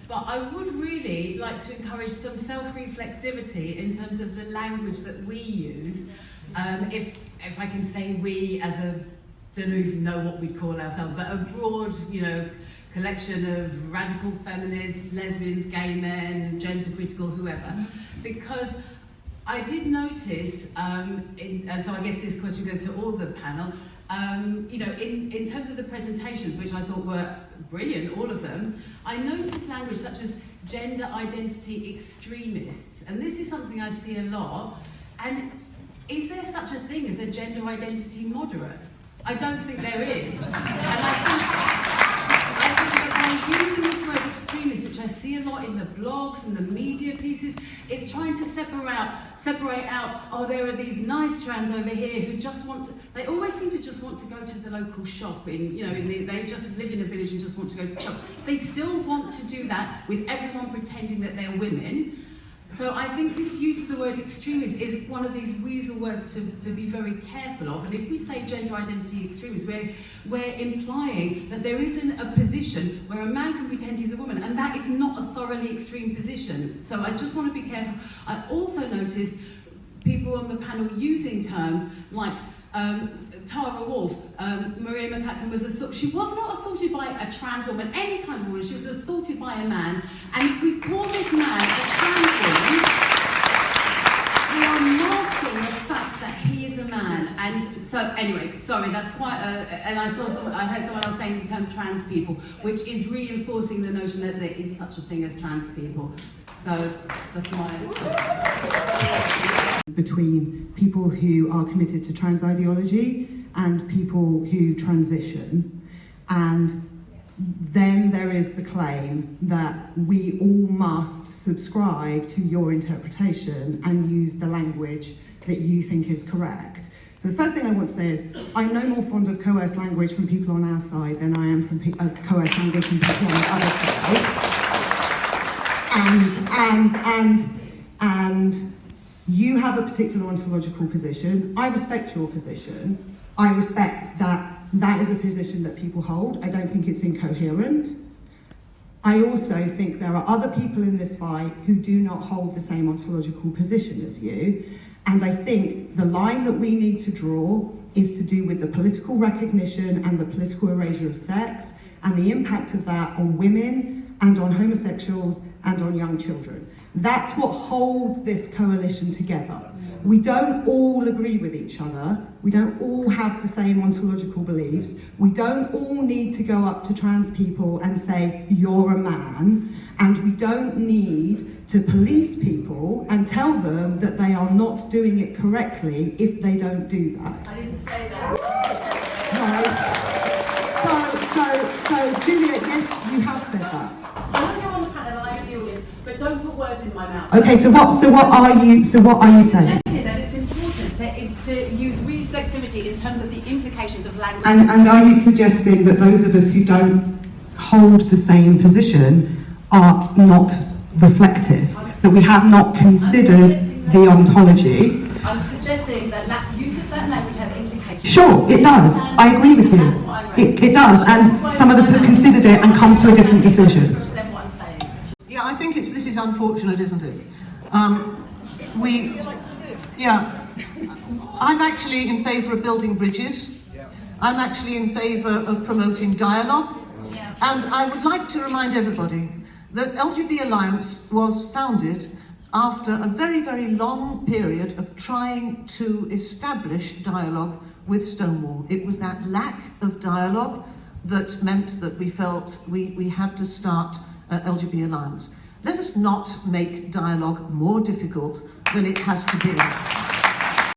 but I would really like to encourage some self-reflexivity in terms of the language that we use. If I can say we as a, don't even know what we'd call ourselves, but a broad, collection of radical feminists, lesbians, gay men, gender critical, whoever, because I did notice, and so I guess this question goes to all the panel, in terms of the presentations, which I thought were brilliant, all of them, I noticed language such as gender identity extremists, and this is something I see a lot. And is there such a thing as a gender identity moderate? I don't think there is. And I think that by using this word extremist, which I see a lot in the blogs and the media pieces, it's trying to separate out, oh, there are these nice trans over here who just want to, they always seem to just want to go to the local shop they just live in a village and just want to go to the shop. They still want to do that with everyone pretending that they're women. So I think this use of the word extremist is one of these weasel words to be very careful of. And if we say gender identity extremist, we're implying that there isn't a position where a man can pretend he's a woman, and that is not a thoroughly extreme position. So I just want to be careful. I also noticed people on the panel using terms like Tara Wolf, Maria McLachlan she was not assaulted by a trans woman, any kind of woman, she was assaulted by a man, and if we call this man a trans woman, we are masking the fact that he is a man. And so anyway, sorry, that's quite and I heard someone else saying the term trans people, which is reinforcing the notion that there is such a thing as trans people. So that's my... Between people who are committed to trans ideology and people who transition. And then there is the claim that we all must subscribe to your interpretation and use the language that you think is correct. So the first thing I want to say is, I'm no more fond of coerced language from people on our side than I am from coerced language from people on the other side. And you have a particular ontological position. I respect your position. I respect that that is a position that people hold. I don't think it's incoherent. I also think there are other people in this fight who do not hold the same ontological position as you. And I think the line that we need to draw is to do with the political recognition and the political erasure of sex and the impact of that on women and on homosexuals and on young children. That's what holds this coalition together. We don't all agree with each other. We don't all have the same ontological beliefs. We don't all need to go up to trans people and say, you're a man. And we don't need to police people and tell them that they are not doing it correctly if they don't do that. I didn't say that. No. So Juliet, yes, you have said that. I want to go on the panel, I agree with this, but don't put words in my mouth. Okay, so what are you saying? Suggesting that it's important to use reflexivity in terms of the implications of language. And are you suggesting that those of us who don't hold the same position are not reflective? That we have not considered the ontology? I'm suggesting that use of certain language has implications. Sure, it does. I agree with you. It does, and some of us have considered it and come to a different decision. Yeah, I think this is unfortunate, isn't it? I'm actually in favour of building bridges. I'm actually in favour of promoting dialogue. And I would like to remind everybody that LGB Alliance was founded after a very, very long period of trying to establish dialogue with Stonewall. It was that lack of dialogue that meant that we felt we had to start LGB Alliance. Let us not make dialogue more difficult than it has to be.